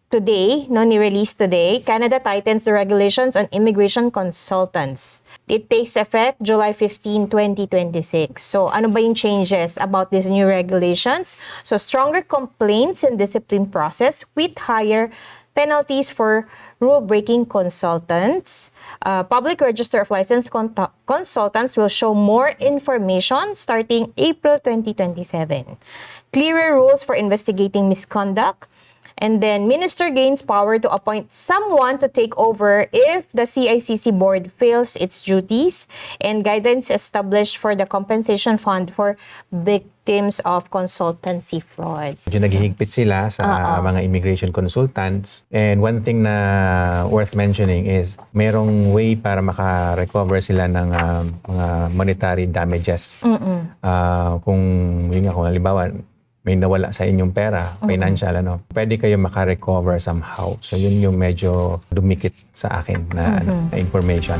today, ni-release today, Canada tightens the regulations on immigration consultants. It takes effect July 15, 2026. So, ano ba yung changes about these new regulations? So, stronger complaints and discipline process with higher penalties for rule-breaking consultants. Public Register of Licensed Consultants will show more information starting April 2027. Clearer rules for investigating misconduct. And then, Minister gains power to appoint someone to take over if the CICC board fails its duties, and guidance established for the compensation fund for victims of consultancy fraud. Medyo naghihigpit sila sa mga immigration consultants. And one thing na worth mentioning is merong way para maka-recover sila ng mga monetary damages. Kung halimbawa, may nawala sa inyong pera, financial, pwede kayo maka-recover somehow. So, yun yung medyo dumikit sa akin na information.